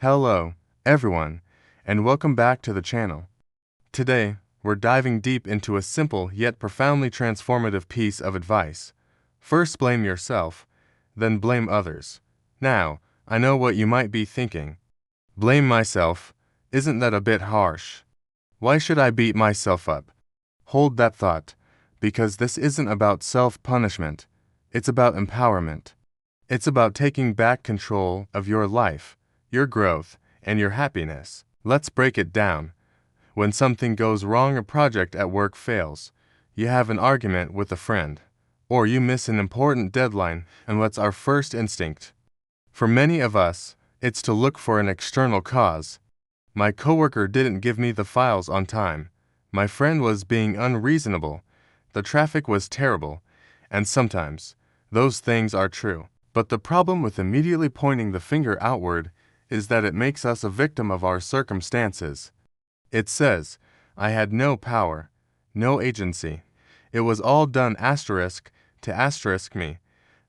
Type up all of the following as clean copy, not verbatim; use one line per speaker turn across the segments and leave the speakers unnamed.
Hello, everyone, and welcome back to the channel. Today, we're diving deep into a simple yet profoundly transformative piece of advice. First blame yourself, then blame others. Now, I know what you might be thinking. Blame myself? Isn't that a bit harsh? Why should I beat myself up? Hold that thought, because this isn't about self-punishment. It's about empowerment. It's about taking back control of your life, your growth, and your happiness. Let's break it down. When something goes wrong, a project at work fails, you have an argument with a friend, or you miss an important deadline, and what's our first instinct? For many of us, it's to look for an external cause. My coworker didn't give me the files on time. My friend was being unreasonable. The traffic was terrible. And sometimes, those things are true. But the problem with immediately pointing the finger outward is that it makes us a victim of our circumstances. It says, I had no power, no agency. It was all done to me.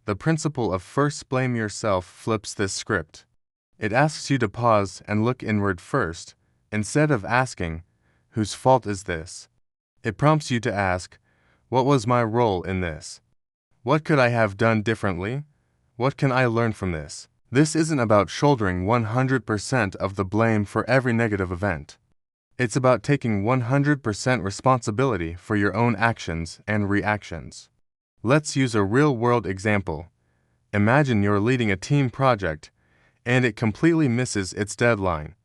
The principle of first blame yourself flips this script. It asks you to pause and look inward first, instead of asking, whose fault is this? It prompts you to ask, what was my role in this? What could I have done differently? What can I learn from this? This isn't about shouldering 100% of the blame for every negative event. It's about taking 100% responsibility for your own actions and reactions. Let's use a real-world example. Imagine you're leading a team project, and it completely misses its deadline.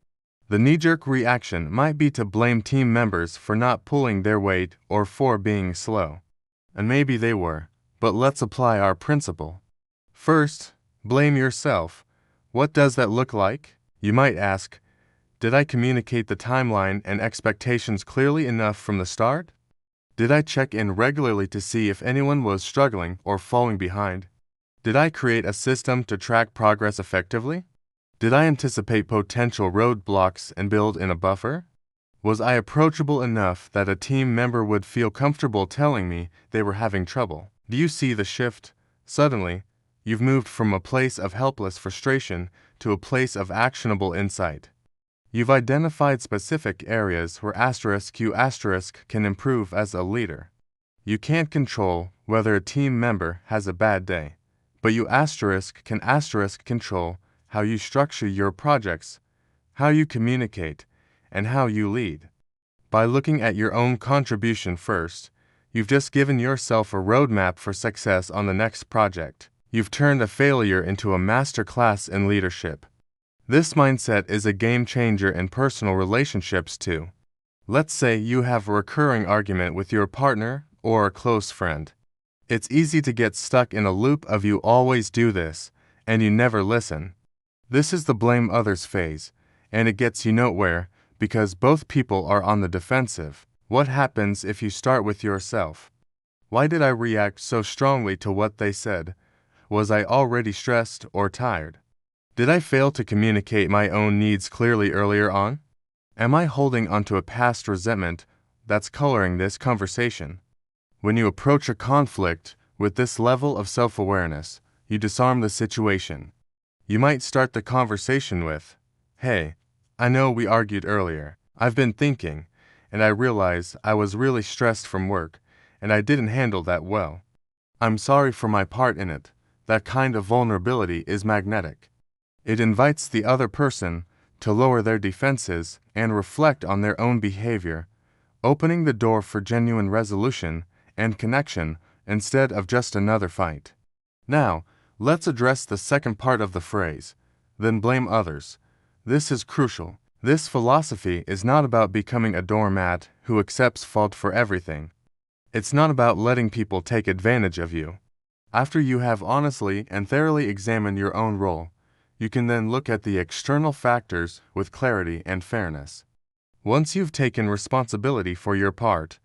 The knee-jerk reaction might be to blame team members for not pulling their weight or for being slow. And maybe they were, but let's apply our principle. First, blame yourself. What does that look like? You might ask, did I communicate the timeline and expectations clearly enough from the start? Did I check in regularly to see if anyone was struggling or falling behind? Did I create a system to track progress effectively? Did I anticipate potential roadblocks and build in a buffer? Was I approachable enough that a team member would feel comfortable telling me they were having trouble? Do you see the shift? Suddenly, you've moved from a place of helpless frustration to a place of actionable insight. You've identified specific areas where you can improve as a leader. You can't control whether a team member has a bad day, but you can control how you structure your projects, how you communicate, and how you lead. By looking at your own contribution first, you've just given yourself a roadmap for success on the next project. You've turned a failure into a master class in leadership. This mindset is a game changer in personal relationships too. Let's say you have a recurring argument with your partner or a close friend. It's easy to get stuck in a loop of you always do this, and you never listen. This is the blame others phase, and it gets you nowhere because both people are on the defensive. What happens if you start with yourself? Why did I react so strongly to what they said? Was I already stressed or tired? Did I fail to communicate my own needs clearly earlier on? Am I holding onto a past resentment that's coloring this conversation? When you approach a conflict with this level of self-awareness, you disarm the situation. You might start the conversation with, hey, I know we argued earlier. I've been thinking, and I realize I was really stressed from work, and I didn't handle that well. I'm sorry for my part in it. That kind of vulnerability is magnetic. It invites the other person to lower their defenses and reflect on their own behavior, opening the door for genuine resolution and connection instead of just another fight. Now, let's address the second part of the phrase, then blame others. This is crucial. This philosophy is not about becoming a doormat who accepts fault for everything. It's not about letting people take advantage of you. After you have honestly and thoroughly examined your own role, you can then look at the external factors with clarity and fairness. Once you've taken responsibility for your part,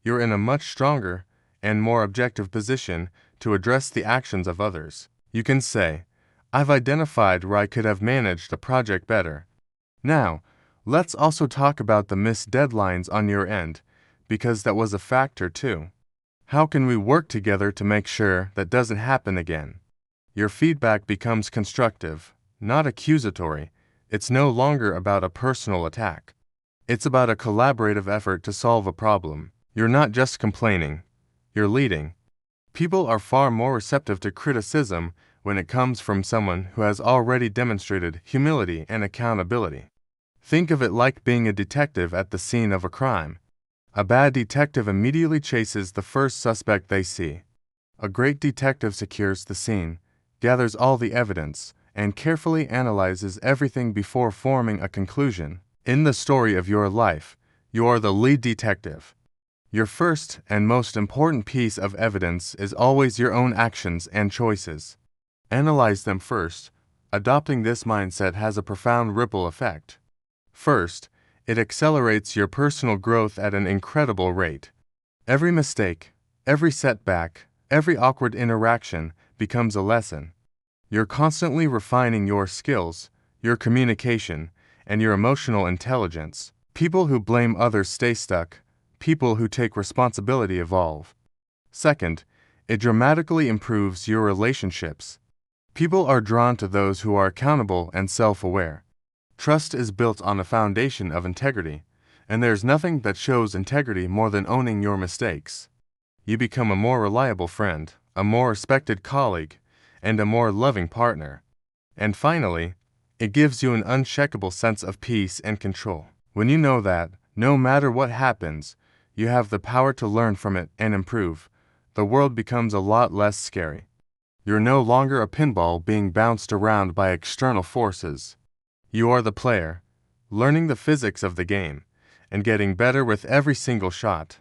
you're in a much stronger and more objective position to address the actions of others. You can say, I've identified where I could have managed the project better. Now, let's also talk about the missed deadlines on your end, because that was a factor too. How can we work together to make sure that doesn't happen again? Your feedback becomes constructive, not accusatory, It's no longer about a personal attack. It's about a collaborative effort to solve a problem. You're not just complaining, you're leading. People are far more receptive to criticism when it comes from someone who has already demonstrated humility and accountability. Think of it like being a detective at the scene of a crime. A bad detective immediately chases the first suspect they see. A great detective secures the scene, gathers all the evidence, and carefully analyzes everything before forming a conclusion. In the story of your life, you are the lead detective. Your first and most important piece of evidence is always your own actions and choices. Analyze them first. Adopting this mindset has a profound ripple effect. First, it accelerates your personal growth at an incredible rate. Every mistake, every setback, every awkward interaction becomes a lesson. You're constantly refining your skills, your communication, and your emotional intelligence. People who blame others stay stuck. People who take responsibility evolve. Second, it dramatically improves your relationships. People are drawn to those who are accountable and self-aware. Trust is built on a foundation of integrity, and there's nothing that shows integrity more than owning your mistakes. You become a more reliable friend, a more respected colleague, and a more loving partner. And finally, it gives you an unshakable sense of peace and control. When you know that, no matter what happens, you have the power to learn from it and improve, the world becomes a lot less scary. You're no longer a pinball being bounced around by external forces. You are the player, learning the physics of the game, and getting better with every single shot.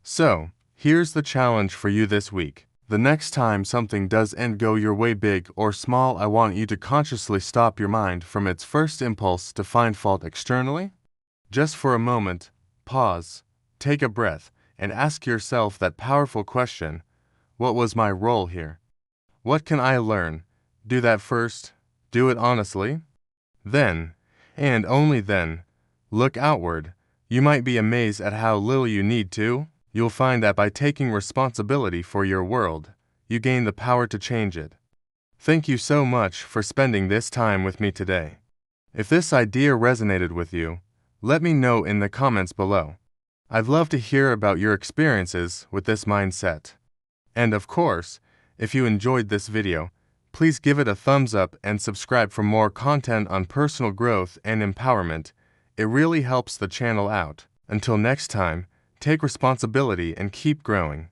So, here's the challenge for you this week. The next time something doesn't go your way, big or small, I want you to consciously stop your mind from its first impulse to find fault externally. Just for a moment, pause, take a breath, and ask yourself that powerful question: what was my role here? What can I learn? Do that first. Do it honestly. Then, and only then, look outward. You might be amazed at how little you need to. You'll find that by taking responsibility for your world, you gain the power to change it. Thank you so much for spending this time with me today. If this idea resonated with you, let me know in the comments below. I'd love to hear about your experiences with this mindset. And of course, if you enjoyed this video, please give it a thumbs up and subscribe for more content on personal growth and empowerment. It really helps the channel out. Until next time, take responsibility and keep growing.